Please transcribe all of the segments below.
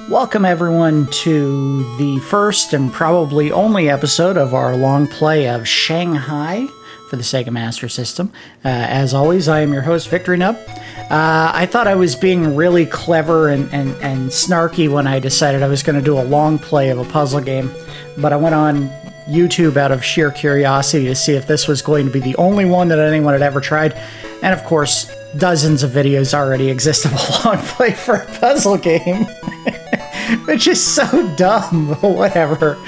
Welcome everyone to the first and probably only episode of our long play of Shanghai for the Sega Master System. As always, I am your host, Victory Nub. I thought I was being really clever and snarky when I decided I was going to do a long play of a puzzle game, but I went on YouTube out of sheer curiosity to see if this was going to be the only one that anyone had ever tried, and of course, dozens of videos already exist of a long play for a puzzle game. Which is so dumb, but whatever.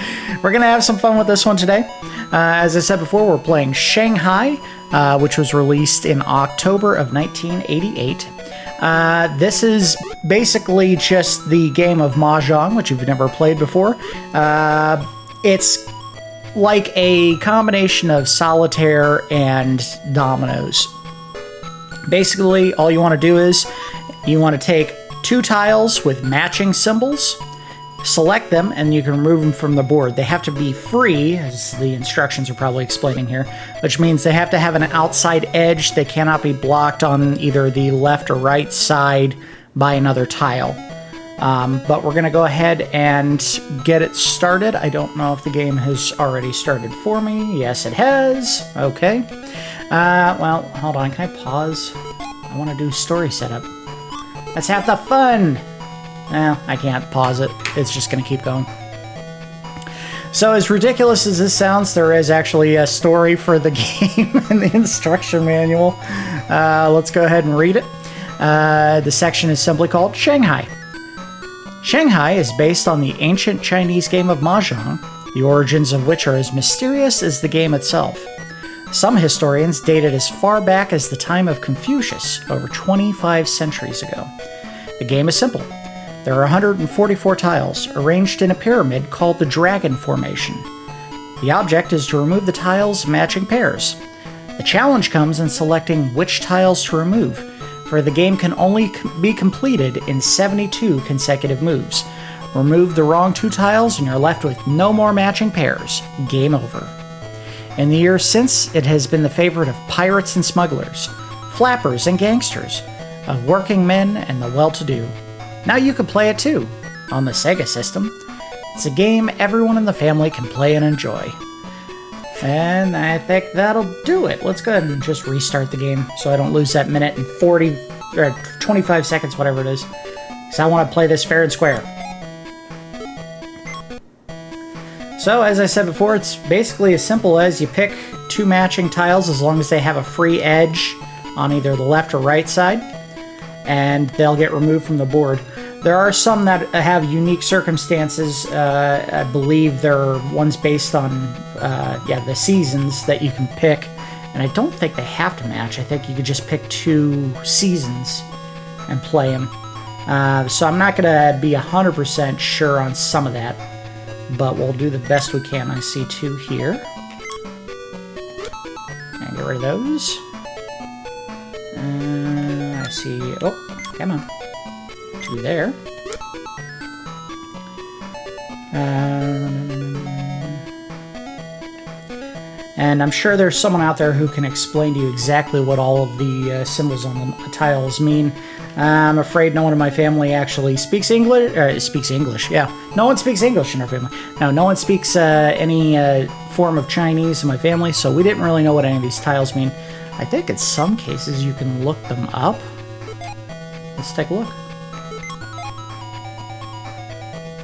We're going to have some fun with this one today. As I said before, we're playing Shanghai, which was released in October of 1988. This is basically just the game of Mahjong, which you've never played before. It's like a combination of solitaire and dominoes. Basically, all you want to do is you want to take two tiles with matching symbols, select them, and you can remove them from the board. They have to be free, as the instructions are probably explaining here, which means they have to have an outside edge. They cannot be blocked on either the left or right side by another tile. But we're going to go ahead and get it started. I don't know if the game has already started for me. Yes, it has. Okay. Well, hold on. Can I pause? I want to do story setup. Let's have the fun! Well, I can't pause it. It's just going to keep going. So as ridiculous as this sounds, there is actually a story for the game in the instruction manual. Let's go ahead and read it. The section is simply called Shanghai. Shanghai is based on the ancient Chinese game of Mahjong, the origins of which are as mysterious as the game itself. Some historians date it as far back as the time of Confucius, over 25 centuries ago. The game is simple. There are 144 tiles, arranged in a pyramid called the Dragon Formation. The object is to remove the tiles matching pairs. The challenge comes in selecting which tiles to remove, for the game can only be completed in 72 consecutive moves. Remove the wrong two tiles and you're left with no more matching pairs. Game over. In the years since, it has been the favorite of pirates and smugglers, flappers and gangsters, of working men and the well-to-do. Now you can play it too, on the Sega system. It's a game everyone in the family can play and enjoy. And I think that'll do it. Let's go ahead and just restart the game so I don't lose that minute and 40 or 25 seconds, whatever it is. Because I want to play this fair and square. So, as I said before, it's basically as simple as you pick two matching tiles as long as they have a free edge on either the left or right side, and they'll get removed from the board. There are some that have unique circumstances. I believe there are ones based on the seasons that you can pick, and I don't think they have to match. I think you could just pick two seasons and play them. So I'm not going to be 100% sure on some of that, but we'll do the best we can. I see two here. And get rid of those. I see... Oh, come on. Two there. And I'm sure there's someone out there who can explain to you exactly what all of the symbols on the tiles mean. I'm afraid no one in my family actually speaks English. Yeah, no one speaks English in our family. No one speaks any form of Chinese in my family, so we didn't really know what any of these tiles mean. I think in some cases you can look them up. Let's take a look.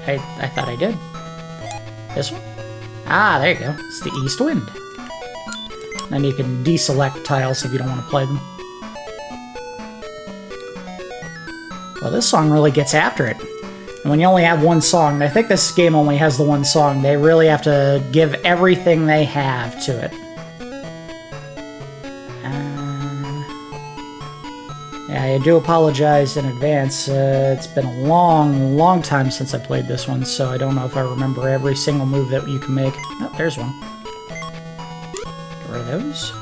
I thought I did. This one? Ah, there you go. It's the east wind. Then you can deselect tiles if you don't want to play them. Well, this song really gets after it. And when you only have one song, and I think this game only has the one song, they really have to give everything they have to it. Yeah, I do apologize in advance. It's been a long time since I played this one, so I don't know if I remember every single move that you can make. Oh, there's one. Get rid of those.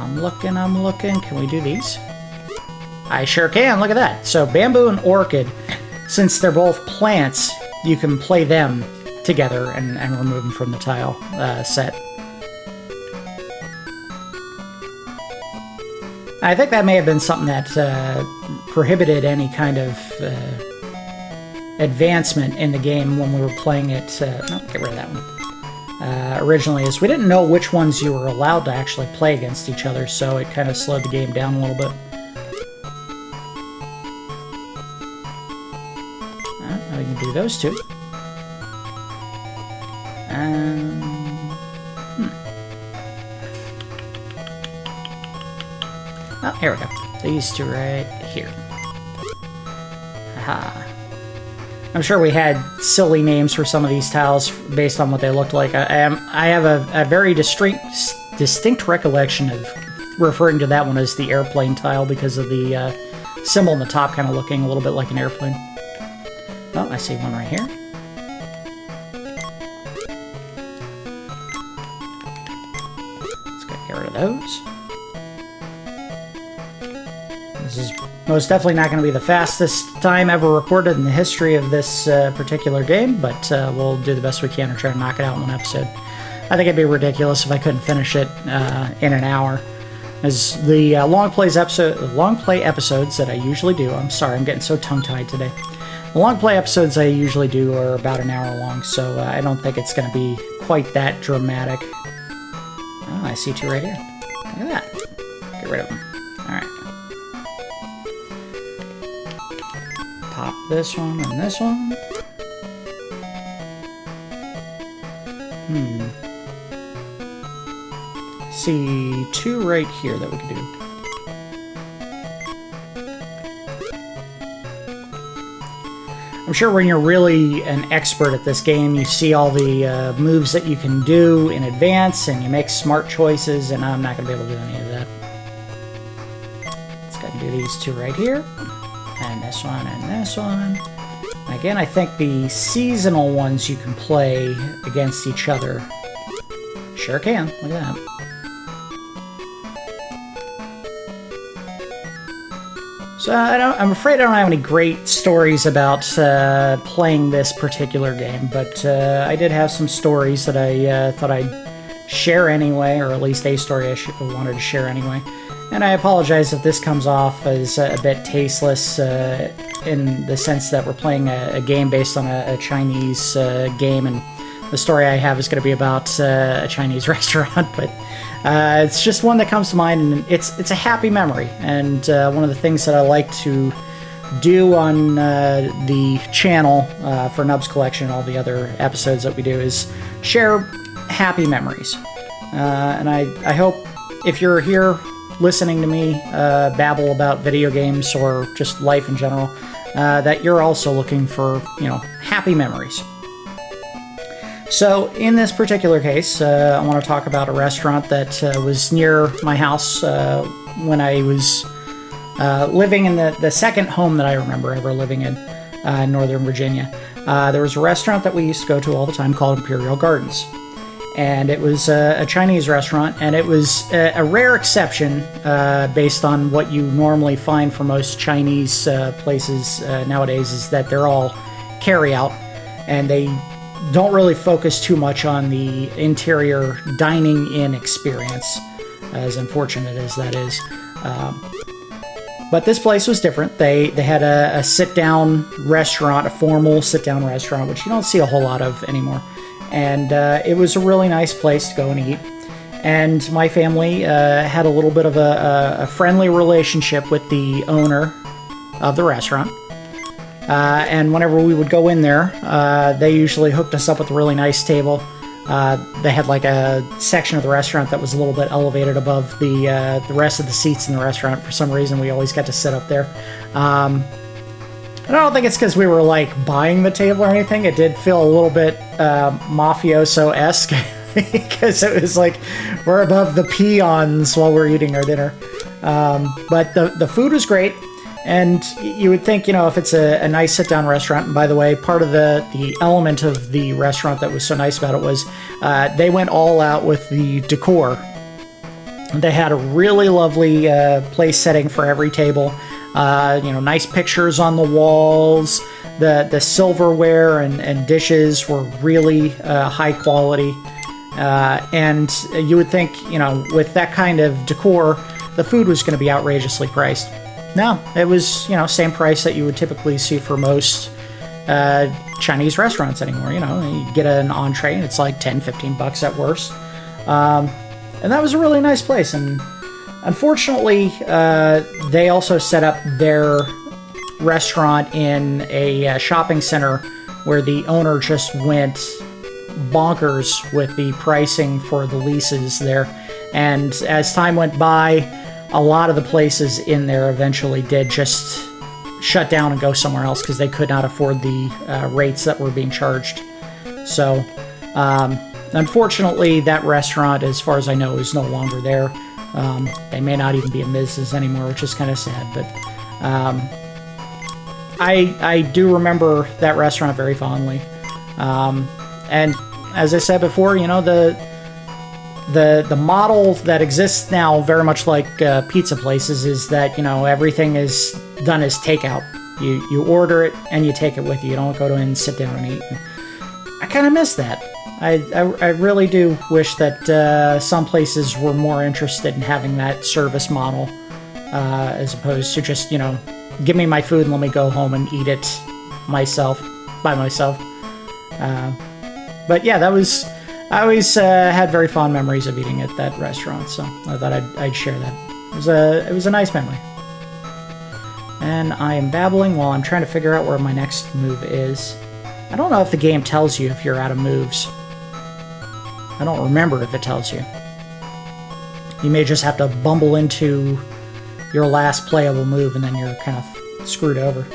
I'm looking. Can we do these? I sure can. Look at that. So bamboo and orchid, since they're both plants, you can play them together and remove them from the tile set. I think that may have been something that prohibited any kind of advancement in the game when we were playing it. No, get rid of that one. Originally, is we didn't know which ones you were allowed to actually play against each other, so it kind of slowed the game down a little bit. Now we can do those two. Oh, here we go. These two right here. Aha. I'm sure we had silly names for some of these tiles based on what they looked like. I have a very distinct recollection of referring to that one as the airplane tile because of the symbol on the top kind of looking a little bit like an airplane. Oh, I see one right here. Let's get rid of those. This is most definitely not going to be the fastest time ever recorded in the history of this particular game, but we'll do the best we can to try to knock it out in one episode. I think it'd be ridiculous if I couldn't finish it in an hour. As the long play episodes that I usually do, I'm sorry, I'm getting so tongue-tied today. The long play episodes I usually do are about an hour long, so I don't think it's going to be quite that dramatic. Oh, I see two right here. Look at that. Get rid of them. Alright. Pop this one and this one. See two right here that we can do. I'm sure when you're really an expert at this game, you see all the moves that you can do in advance, and you make smart choices, and I'm not going to be able to do any of that. Let's go ahead and do these two right here. And this one, and this one. Again, I think the seasonal ones you can play against each other. Sure can. Look at that. So I'm afraid I don't have any great stories about playing this particular game, but I did have some stories that I thought I'd share anyway, or at least a story I wanted to share anyway. And I apologize if this comes off as a bit tasteless in the sense that we're playing a game based on a Chinese game, and the story I have is going to be about a Chinese restaurant, but it's just one that comes to mind, and it's a happy memory. And one of the things that I like to do on the channel for Nub's Collection and all the other episodes that we do is share happy memories. And I hope if you're here listening to me babble about video games or just life in general, that you're also looking for, happy memories. So in this particular case, I want to talk about a restaurant that was near my house when I was living in the second home that I remember ever living in Northern Virginia. There was a restaurant that we used to go to all the time called Imperial Gardens. And it was a Chinese restaurant, and it was a rare exception based on what you normally find for most Chinese places nowadays, is that they're all carry-out, and they don't really focus too much on the interior dining-in experience, as unfortunate as that is. But this place was different. They had a sit-down restaurant, a formal sit-down restaurant, which you don't see a whole lot of anymore. And it was a really nice place to go and eat. And my family had a little bit of a friendly relationship with the owner of the restaurant. And whenever we would go in there, they usually hooked us up with a really nice table. They had like a section of the restaurant that was a little bit elevated above the rest of the seats in the restaurant. For some reason, we always got to sit up there. I don't think it's because we were like buying the table or anything. It did feel a little bit mafioso-esque because it was like we're above the peons while we're eating our dinner. But the food was great. And you would think, if it's a nice sit-down restaurant, and by the way, part of the element of the restaurant that was so nice about it was they went all out with the decor. They had a really lovely place setting for every table. Nice pictures on the walls. The silverware and dishes were really high quality. And you would think, with that kind of decor, the food was going to be outrageously priced. No, it was, you know, same price that you would typically see for most Chinese restaurants anymore. You know, you get an entree and it's like 10, 15 bucks at worst. And that was a really nice place. And unfortunately, they also set up their restaurant in a shopping center where the owner just went bonkers with the pricing for the leases there. And as time went by, a lot of the places in there eventually did just shut down and go somewhere else because they could not afford the rates that were being charged. So, unfortunately, that restaurant, as far as I know, is no longer there. They may not even be in business anymore, which is kind of sad. But I do remember that restaurant very fondly. And as I said before, you know, the model that exists now, very much like pizza places, is that, you know, everything is done as takeout. You order it and you take it with you. You don't go in and sit down and eat. And I kind of miss that. I really do wish that some places were more interested in having that service model, as opposed to just, you know, give me my food and let me go home and eat it by myself. But yeah, I always had very fond memories of eating at that restaurant, so I thought I'd share that. It was a nice memory. And I am babbling while I'm trying to figure out where my next move is. I don't know if the game tells you if you're out of moves. I don't remember if it tells you. You may just have to bumble into your last playable move and then you're kind of screwed over.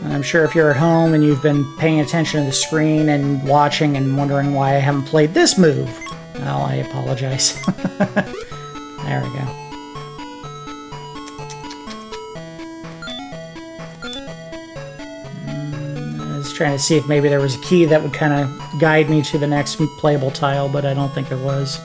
I'm sure if you're at home and you've been paying attention to the screen and watching and wondering why I haven't played this move, well, I apologize. There we go. I was trying to see if maybe there was a key that would kind of guide me to the next playable tile, but I don't think there was.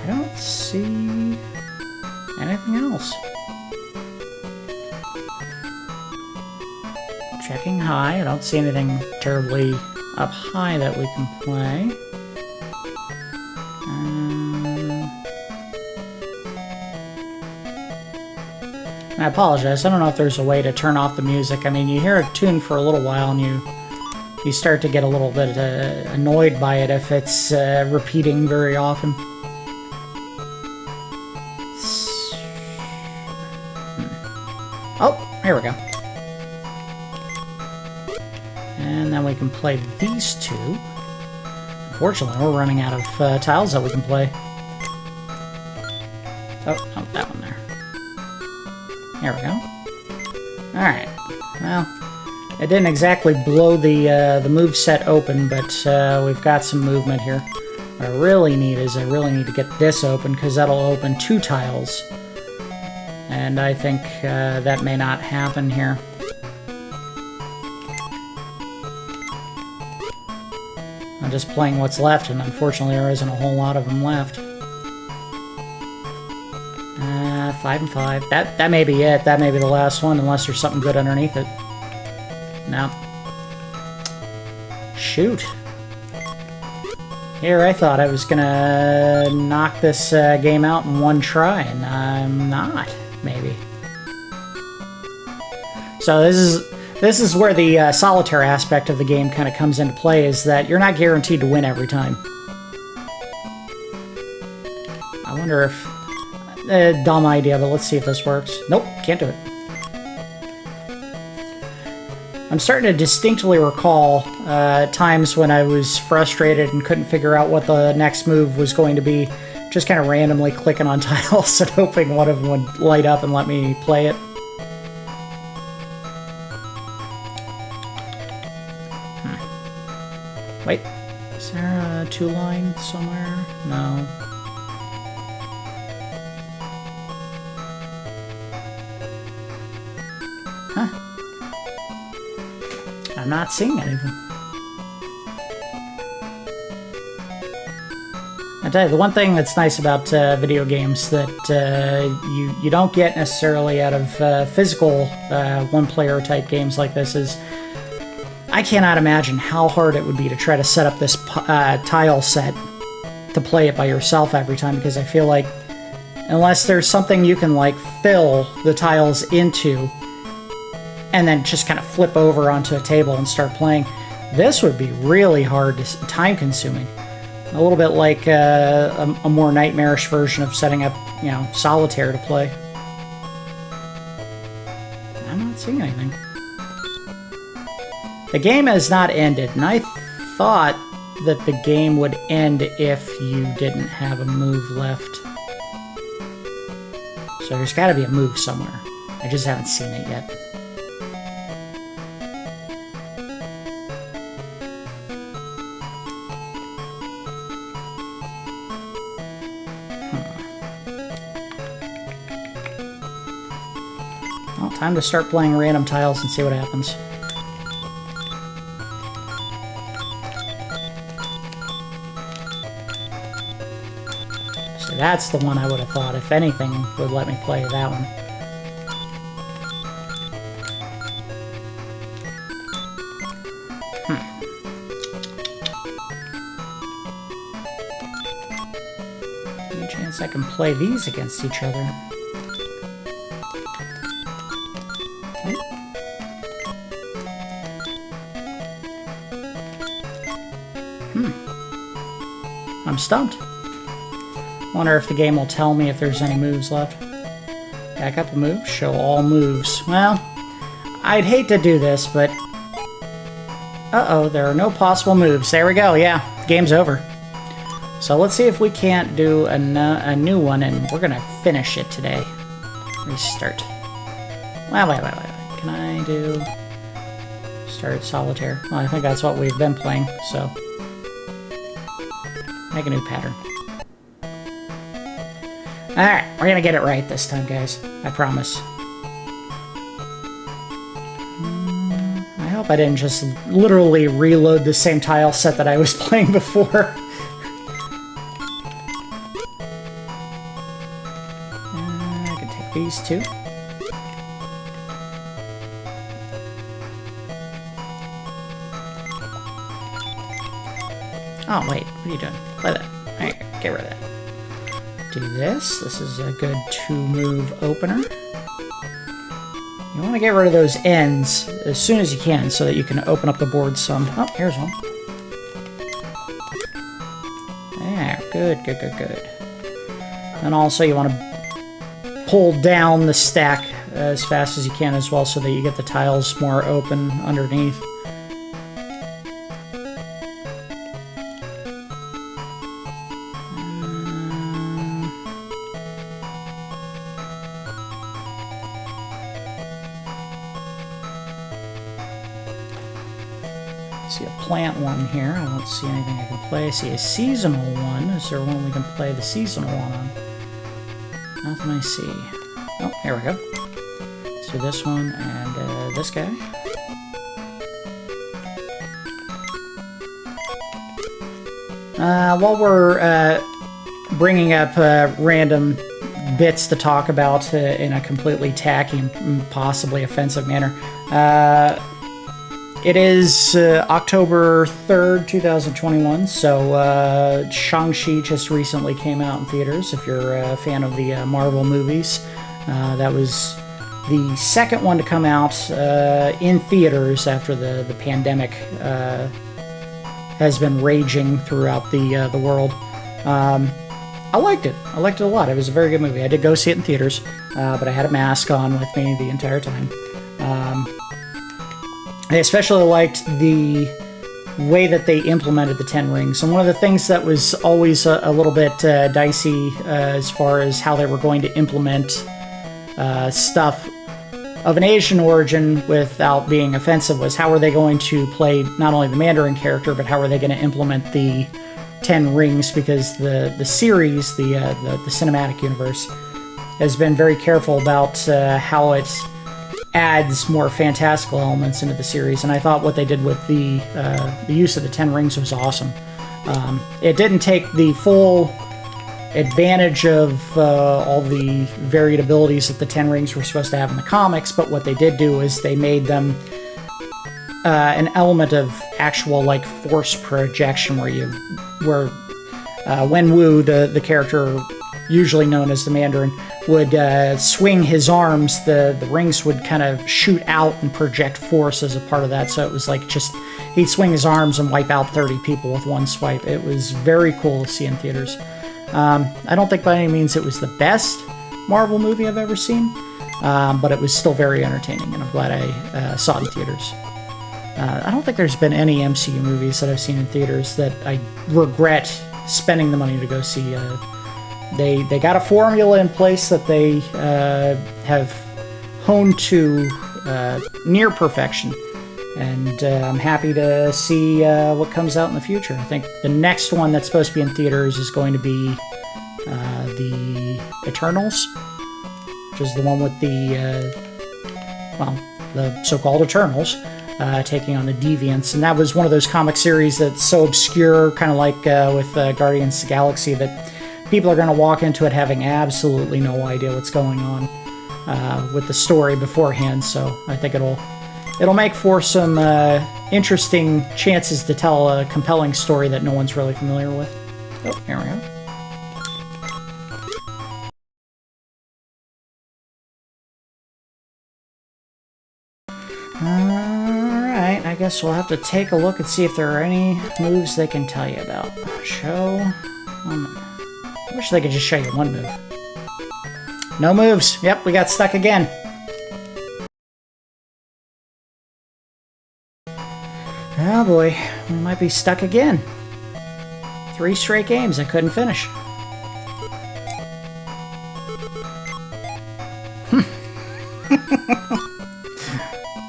I don't see anything else. Checking high. I don't see anything terribly up high that we can play. I apologize. I don't know if there's a way to turn off the music. I mean, you hear a tune for a little while and you start to get a little bit annoyed by it if it's repeating very often. Oh, here we go. And then we can play these two. Unfortunately, we're running out of tiles that we can play. Oh, that one there. There we go. Alright. Well, it didn't exactly blow the moveset open, but we've got some movement here. What I really need to get this open, because that'll open 2 tiles. And I think that may not happen here. I'm just playing what's left, and unfortunately there isn't a whole lot of them left. 5 and 5. That may be it. That may be the last one, unless there's something good underneath it. No. Shoot. Here, I thought I was gonna knock this game out in one try, and I'm not. Maybe. So this is where the solitaire aspect of the game kind of comes into play, is that you're not guaranteed to win every time. I wonder if... dumb idea, but let's see if this works. Nope, can't do it. I'm starting to distinctly recall times when I was frustrated and couldn't figure out what the next move was going to be, just kind of randomly clicking on tiles and hoping one of them would light up and let me play it. Wait, is there a 2-line somewhere? No. Huh. I'm not seeing anything. tell you, the one thing that's nice about video games that you don't get necessarily out of physical one-player type games like this is I cannot imagine how hard it would be to try to set up this tile set to play it by yourself every time, because I feel like unless there's something you can like fill the tiles into and then just kind of flip over onto a table and start playing, this would be really hard, time-consuming. A little bit like a more nightmarish version of setting up, you know, solitaire to play. I'm not seeing anything. The game has not ended, and I thought that the game would end if you didn't have a move left. So there's got to be a move somewhere. I just haven't seen it yet. Well, time to start playing random tiles and see what happens. So that's the one I would have thought, if anything, would let me play that one. Any chance I can play these against each other? I'm stumped. Wonder if the game will tell me if there's any moves left. Back up the move, show all moves. Well, I'd hate to do this, but... Uh-oh, there are no possible moves. There we go, yeah, game's over. So let's see if we can't do a new one, and we're gonna finish it today. Restart. Wait. Can I do... Start solitaire? Well, I think that's what we've been playing, so... Make a new pattern. Alright, we're gonna get it right this time, guys. I promise. I hope I didn't just literally reload the same tile set that I was playing before. I can take these two. Oh, wait, what are you doing? Play that. Alright, get rid of that. Do this. This is a good two-move opener. You want to get rid of those ends as soon as you can so that you can open up the board some. Oh, here's one. There, good. And also you want to pull down the stack as fast as you can as well so that you get the tiles more open underneath. See a plant one here. I don't see anything I can play. I see a seasonal one. Is there one we can play the seasonal one on? Nothing I see. Oh, here we go. Let's do this one and this guy. While we're bringing up random bits to talk about in a completely tacky and possibly offensive manner, it is October 3rd, 2021, so Shang-Chi just recently came out in theaters, if you're a fan of the Marvel movies. That was the second one to come out in theaters after the pandemic has been raging throughout the world. I liked it. I liked it a lot. It was a very good movie. I did go see it in theaters, but I had a mask on with me the entire time. I especially liked the way that they implemented the 10 rings. And one of the things that was always a little bit dicey as far as how they were going to implement stuff of an Asian origin without being offensive was how were they going to play not only the Mandarin character, but how are they going to implement the 10 rings, because the series, the cinematic universe, has been very careful about how it adds more fantastical elements into the series, and I thought what they did with the use of the 10 rings was awesome. It didn't take the full advantage of all the varied abilities that the Ten Rings were supposed to have in the comics, but what they did do is they made them an element of actual like force projection, where Wenwu, the character usually known as the Mandarin, would swing his arms. The rings would kind of shoot out and project force as a part of that. So it was like just he'd swing his arms and wipe out 30 people with one swipe. It was very cool to see in theaters. I don't think by any means it was the best Marvel movie I've ever seen, but it was still very entertaining, and I'm glad I saw it in theaters. I don't think there's been any MCU movies that I've seen in theaters that I regret spending the money to go see. They got a formula in place that they have honed to near perfection, and I'm happy to see what comes out in the future. I think the next one that's supposed to be in theaters is going to be the Eternals, which is the one with the so-called Eternals taking on the Deviants, and that was one of those comic series that's so obscure, kind of like with Guardians of the Galaxy, that people are going to walk into it having absolutely no idea what's going on with the story beforehand. So I think it'll make for some interesting chances to tell a compelling story that no one's really familiar with. Oh, here we go. Alright, I guess we'll have to take a look and see if there are any moves they can tell you about. Show... I wish they could just show you one move. No moves. Yep, we got stuck again. Oh boy, we might be stuck again. 3 straight games I couldn't finish.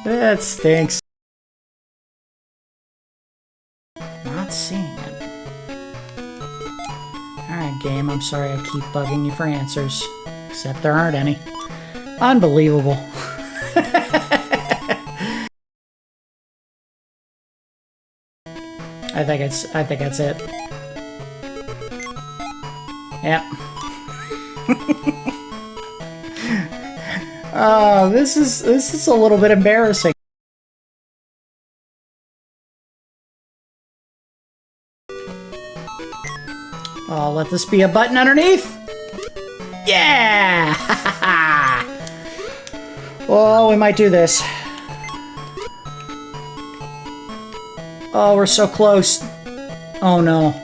That stinks. Not seeing it. Alright, game, I'm sorry I keep bugging you for answers. Except there aren't any. Unbelievable. I think that's it. Yep. This is a little bit embarrassing. Oh, let this be a button underneath. Yeah! Oh, we might do this. Oh, we're so close. Oh no.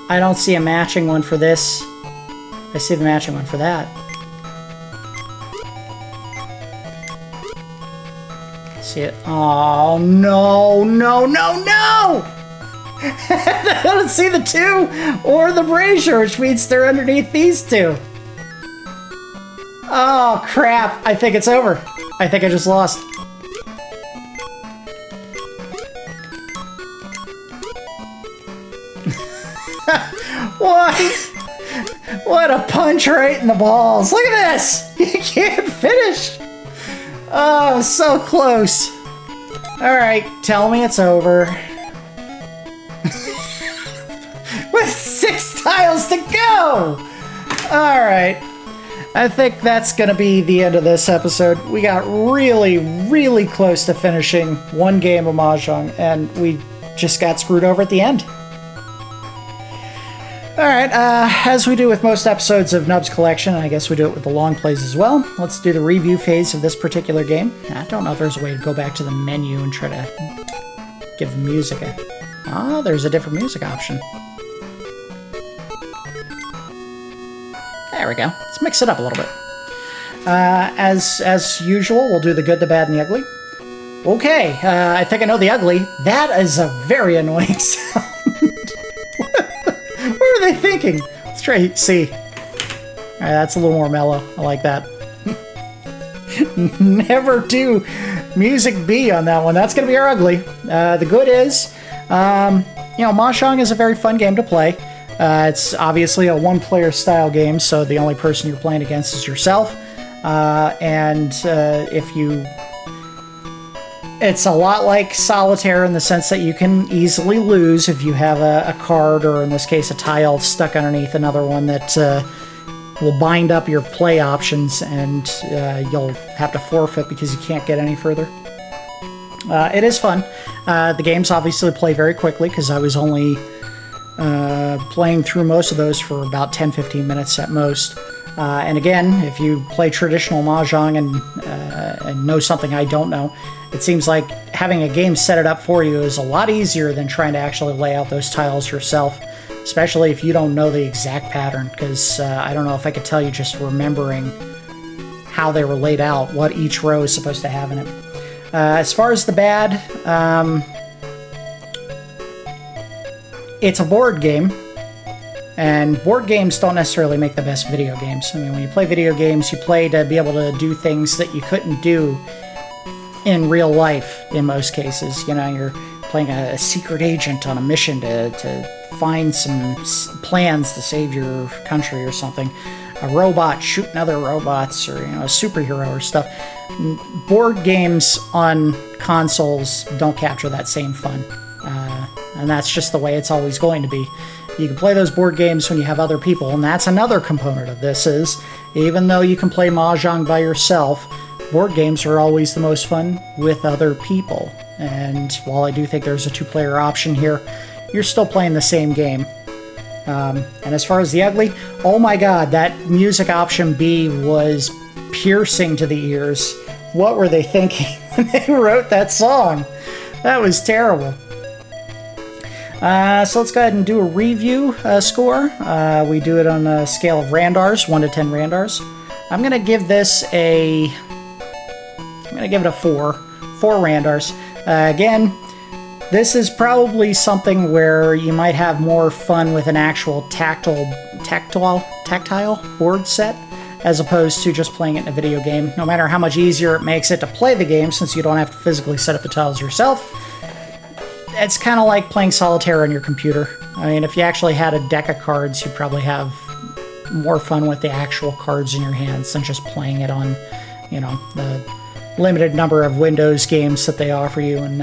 I don't see a matching one for this. I see the matching one for that. See it? Oh no, no, no, no! I don't see the 2 or the brazier, which means they're underneath these 2. Oh crap, I think it's over. I think I just lost. What? What a punch right in the balls. Look at this! You can't finish! Oh, so close. Alright, tell me it's over. With 6 tiles to go! Alright. I think that's gonna be the end of this episode. We got really, really close to finishing 1 game of Mahjong, and we just got screwed over at the end. Alright, as we do with most episodes of Nub's Collection, I guess we do it with the long plays as well. Let's do the review phase of this particular game. I don't know if there's a way to go back to the menu and try to give the music a... Ah, there's a different music option. There we go. Let's mix it up a little bit. As usual, we'll do the good, the bad, and the ugly. Okay, I think I know the ugly. That is a very annoying sound. What are they thinking? Let's try C. Alright, that's a little more mellow. I like that. Never do music B on that one. That's going to be our ugly. The good is, Mahjong is a very fun game to play. It's obviously a one-player style game, so the only person you're playing against is yourself. And if you It's a lot like solitaire in the sense that you can easily lose if you have a card, or in this case a tile, stuck underneath another one that will bind up your play options, and you'll have to forfeit because you can't get any further. It is fun. The games obviously play very quickly because I was only playing through most of those for about 10-15 minutes at most. And again, if you play traditional Mahjong and know something I don't know, it seems like having a game set it up for you is a lot easier than trying to actually lay out those tiles yourself, especially if you don't know the exact pattern, because I don't know if I could tell you just remembering how they were laid out, what each row is supposed to have in it. As far as the bad, it's a board game, and board games don't necessarily make the best video games. I mean, when you play video games, you play to be able to do things that you couldn't do in real life in most cases. You know, you're playing a secret agent on a mission to find some plans to save your country or something. A robot shooting other robots, or, you know, a superhero or stuff. Board games on consoles don't capture that same fun. And that's just the way it's always going to be. You can play those board games when you have other people, and that's another component of this is, even though you can play Mahjong by yourself, board games are always the most fun with other people. And while I do think there's a two-player option here, you're still playing the same game. And as far as the ugly, oh my god, that music option B was piercing to the ears. What were they thinking when they wrote that song? That was terrible. So let's go ahead and do a review score. We do it on a scale of Randars, 1 to 10 Randars. I'm going to give this a 4. 4 Randars. Again, this is probably something where you might have more fun with an actual tactile board set, as opposed to just playing it in a video game. No matter how much easier it makes it to play the game, since you don't have to physically set up the tiles yourself, it's kind of like playing solitaire on your computer. I mean, if you actually had a deck of cards, you'd probably have more fun with the actual cards in your hands than just playing it on, you know, the limited number of Windows games that they offer you in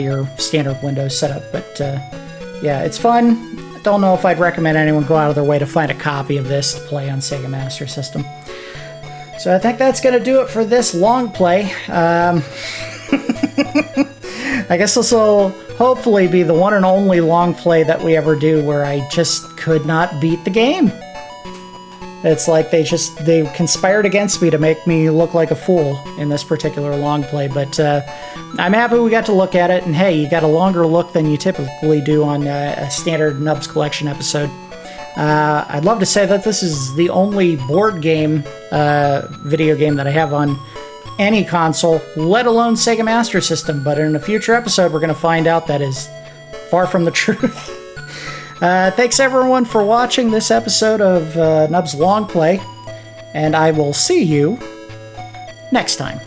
your standard Windows setup. But yeah, it's fun. Don't know if I'd recommend anyone go out of their way to find a copy of this to play on Sega Master System. So I think that's going to do it for this long play. I guess this will hopefully be the one and only long play that we ever do where I just could not beat the game. It's like they conspired against me to make me look like a fool in this particular long play, but I'm happy we got to look at it, and hey, you got a longer look than you typically do on a standard Nubs Collection episode. I'd love to say that this is the only board game video game that I have on any console, let alone Sega Master System, but in a future episode we're going to find out that is far from the truth. Thanks everyone for watching this episode of Nubs Long Play, and I will see you next time.